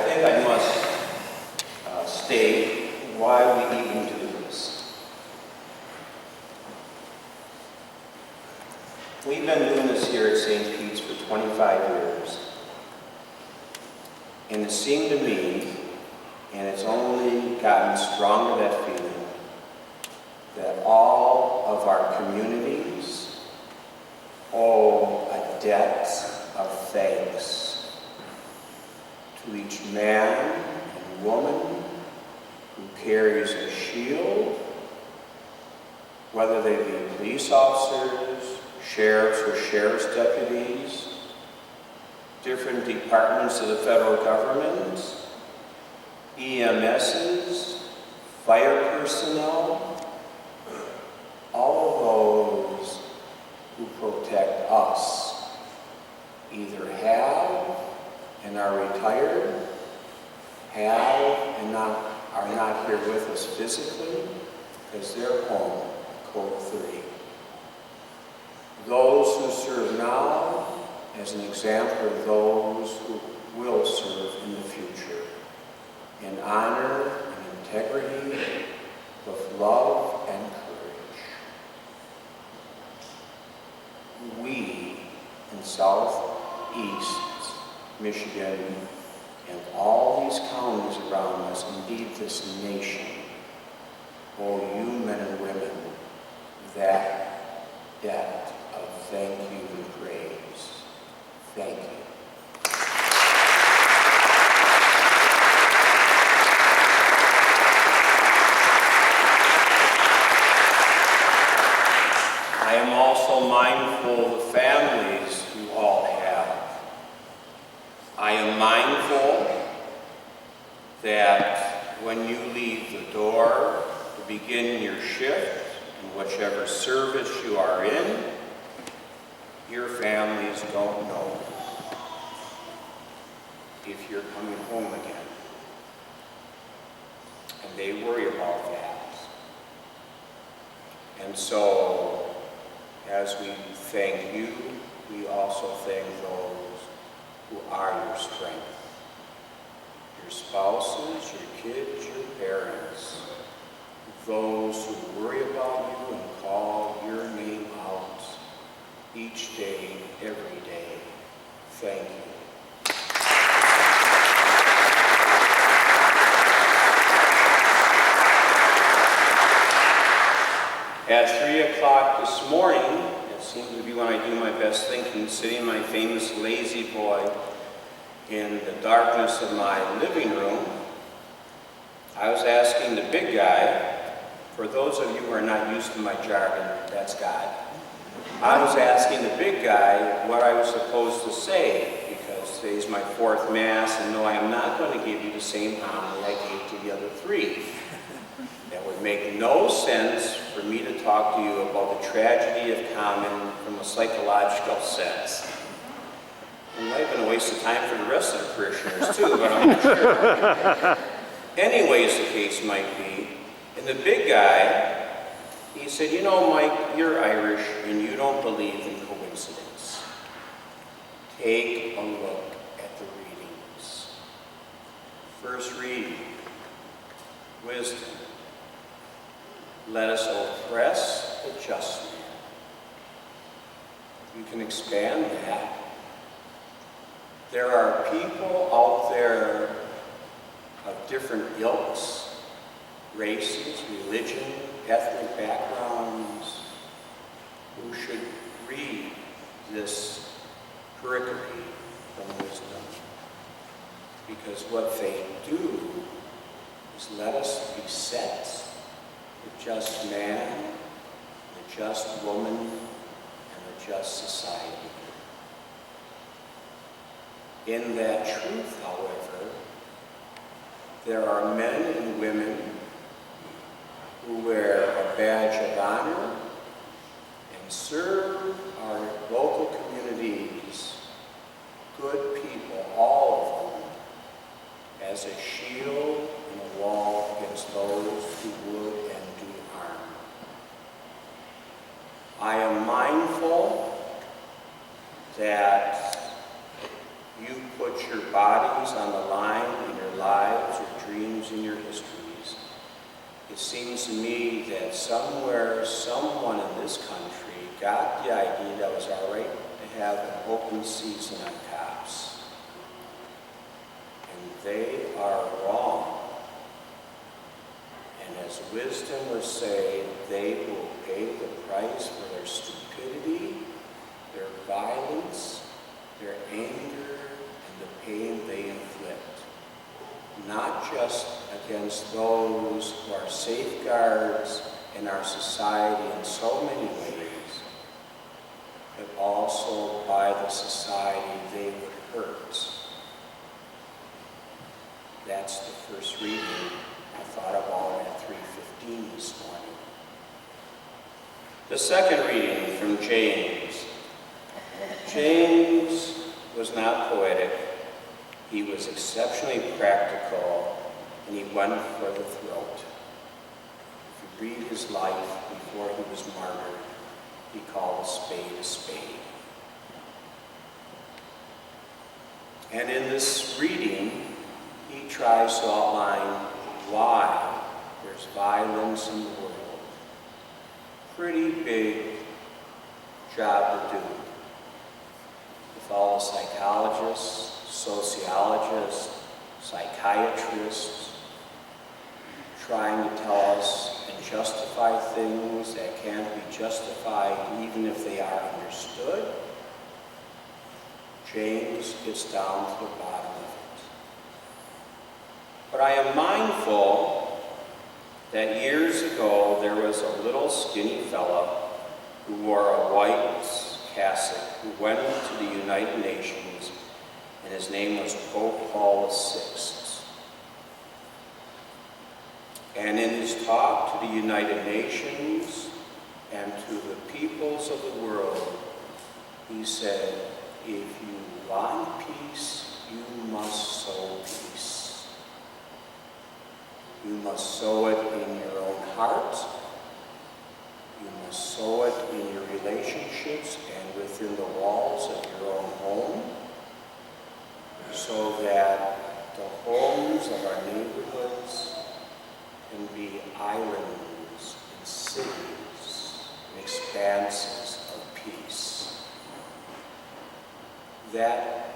think I must state why we even do this. We've been doing this here at St. Pete's for 25 years. And it seemed to me, and it's only gotten stronger, that feeling, that all of our communities owe a debt of thanks to each man and woman who carries a shield, whether they be police officers, sheriffs or sheriff's deputies, different departments of the federal government, EMSs, fire personnel, all of those who protect us either have and are retired, have and are not here with us physically because they're home, Code 3. Those who serve now as an example of those who will serve in the future, in honor and integrity, with love and courage. We in Southeast Michigan and all these counties around us, indeed this nation, owe you men and women that debt of thank you and praise. Thank you. I am also mindful of the families you all have. I am mindful that when you leave the door to begin your shift in whichever service you are in, your families don't know if you're coming home again. And they worry about that. And so, as we thank you, we also thank those who are your strength. Your spouses, your kids, your parents, those who worry about you and call your name out each day, every day. Thank you. At 3 o'clock this morning, it seems to be when I do my best thinking, sitting in my famous lazy boy in the darkness of my living room, I was asking the big guy, for those of you who are not used to my jargon, that's God. I was asking the big guy what I was supposed to say, because today's my fourth Mass, and no, I am not going to give you the same homily I gave to the other three. That would make no sense for me to talk to you about the tragedy of common from a psychological sense. It might have been a waste of time for the rest of the parishioners too, but I'm not sure. Anyways, the case might be. And the big guy, he said, you know, Mike, you're Irish and you don't believe in coincidence. Take a look at the readings. First reading, wisdom. Let us oppress the just man. You can expand that. There are people out there of different ilks, races, religion, ethnic backgrounds, who should read this pericope from wisdom. Because what they do is let us be set the just man, the just woman, and the just society. In that truth, however, there are men and women who wear a badge of honor and serve our local communities, good people, all of them, as a shield and a wall against those who would and do harm. I am mindful that you put your bodies on the line seems to me that somewhere, someone in this country got the idea that it was all right to have an open season on cops. And they are wrong. And as wisdom would say, they will pay the price for their stupidity, their violence, their anger, and the pain they inflict. Not just against those who are safeguards in our society in so many ways, but also by the society they would hurt. That's the first reading I thought about at 3:15 this morning. The second reading from James. James was not poetic. He was exceptionally practical, and he went for the throat. If you read his life before he was martyred, he called a spade a spade. And in this reading, he tries to outline why there's violence in the world. Pretty big job to do. With all the psychologists, sociologists, psychiatrists, trying to tell us and justify things that can't be justified even if they are understood, James gets down to the bottom of it. But I am mindful that years ago there was a little skinny fella who wore a white cassock who went to the United Nations, and his name was Pope Paul VI. And in his talk to the United Nations and to the peoples of the world, he said, if you want peace, you must sow peace. You must sow it in your own heart. You must sow it in your relationships and within the walls of your own home, so that the homes of our neighborhoods can be islands and cities and expanses of peace. That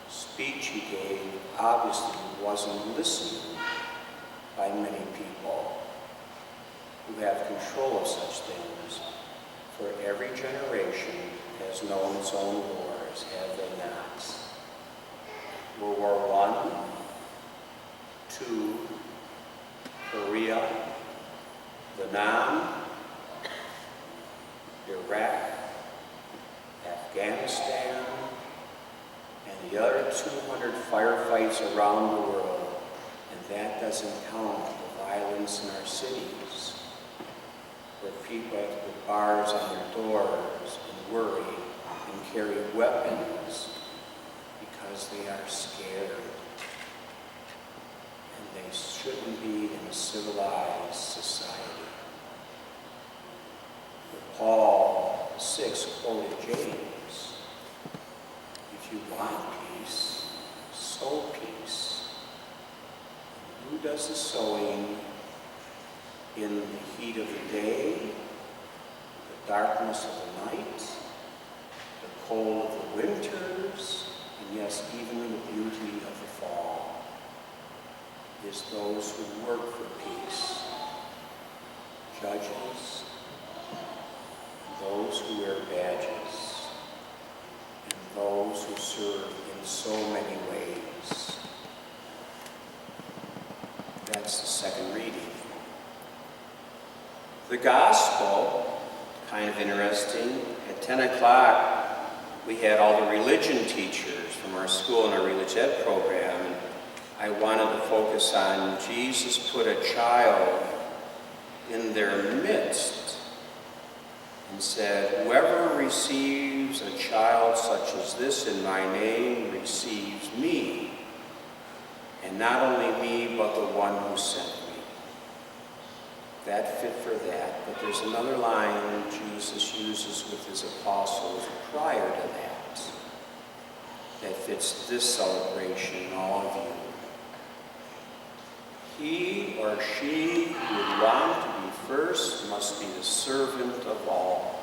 speech he gave obviously wasn't listened by many people who have control of such things, for every generation has known its own wars, have they not? World War I, II, Korea, Vietnam, Iraq, Afghanistan, and the other 200 firefights around the world. And that doesn't count the violence in our cities, where people have to put bars on their doors and worry and carry weapons because they are scared. And they shouldn't be in a civilized society. But Paul VI quoted James, if you want peace, sow peace. Who does the sowing in the heat of the day, the darkness of the night, the cold of the winters, and yes, even in the beauty of the fall? Is those who work for peace, judges, those who wear badges, and those who serve in so many ways. That's the second reading. The gospel, kind of interesting, at 10 o'clock we had all the religion teachers from our school in our religious ed program, and I wanted to focus on Jesus put a child in their midst and said, whoever receives a child such as this in my name receives me, and not only me, but the one who sent me. That fit for that, but there's another line Jesus uses with his apostles prior to that fits this celebration, all of you. He or she would want to be first must be the servant of all.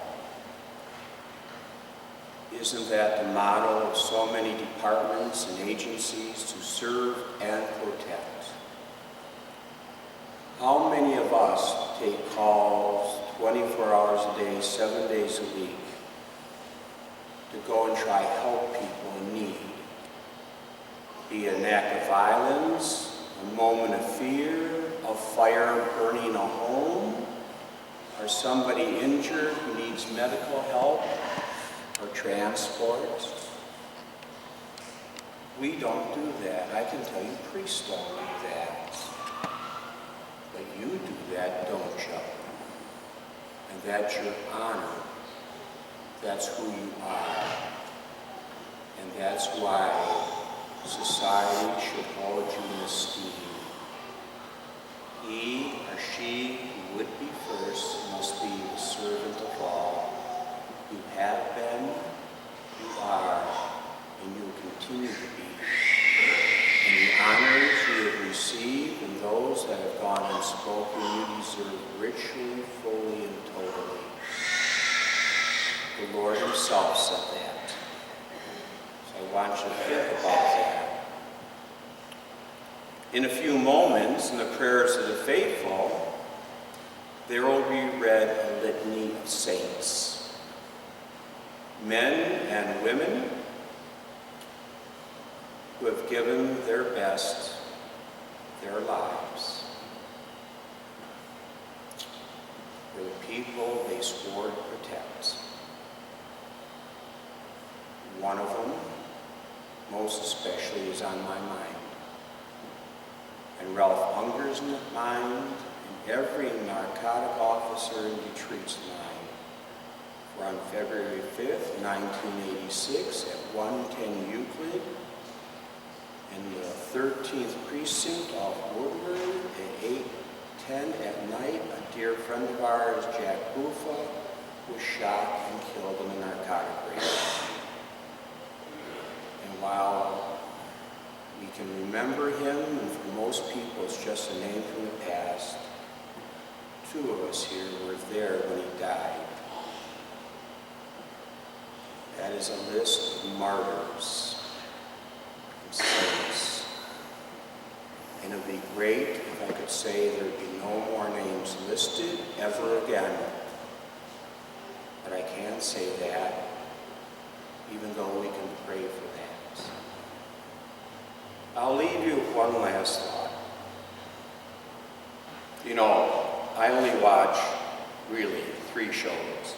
Isn't that the motto of so many departments and agencies, to serve and protect? How many of us take calls 24 hours a day, 7 days a week, to go and try help people in need? Be it an act of violence, a moment of fear, a fire burning a home, or somebody injured who needs medical help or transport. We don't do that. I can tell you priests don't do that. But you do that, don't you? And that's your honor. That's who you are. And that's why society should hold you in esteem. He or she who would be first must be the servant of all. You have been, you are, and you will continue to be. And the honors you have received and those that have gone unspoken, you deserve richly, fully, and totally. The Lord himself said that. So I want you to think about that. In a few moments, in the prayers of the faithful, there will be read a litany of saints. Men and women who have given their best, their lives, for the people they swore to protect. One of them, most especially, is on my mind. And Ralph Unger's mind, and every narcotic officer in Detroit's mind. For on February 5th, 1986, at 110 Euclid, in the 13th precinct off Woodward, at 8:10 at night, a dear friend of ours, Jack Buffa, was shot and killed in a narcotic raid. And while we can remember him, and for most people it's just a name from the past, two of us here were there when he died. That is a list of martyrs and saints. And it would be great if I could say there'd be no more names listed ever again. But I can't say that, even though we can pray for that. I'll leave you with one last thought. You know, I only watch, really, 3 shows.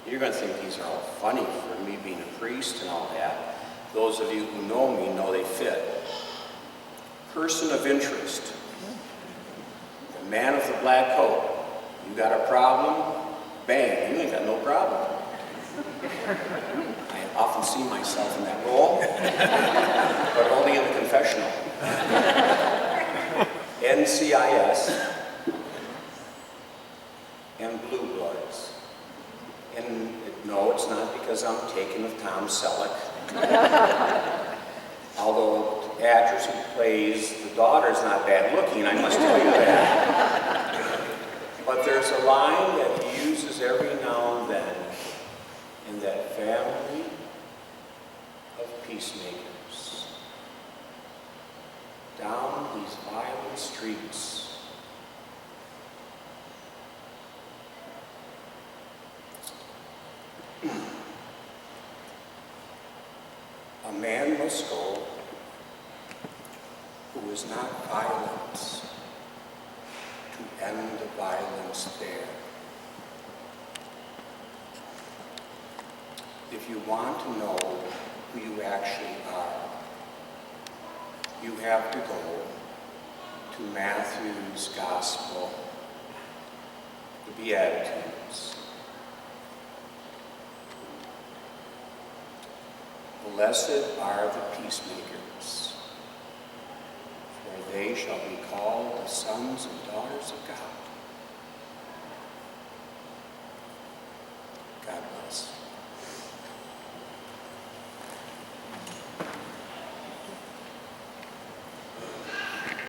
You're going to think these are all funny for me being a priest and all that. Those of you who know me know they fit. Person of Interest. The man with the black coat. You got a problem? Bang, you ain't got no problem. I often see myself in that role, but only in the confessional. NCIS and Blue Bloods. And no, it's not because I'm taken with Tom Selleck. Although the actress who plays the daughter is not bad looking, I must tell you that. But there's a line that he uses every now and then in that family of peacemakers. Down these violent streets, a man must go who is not violent to end the violence there. If you want to know who you actually are, you have to go to Matthew's Gospel, the Beatitudes. Blessed are the peacemakers, for they shall be called the sons and daughters of God.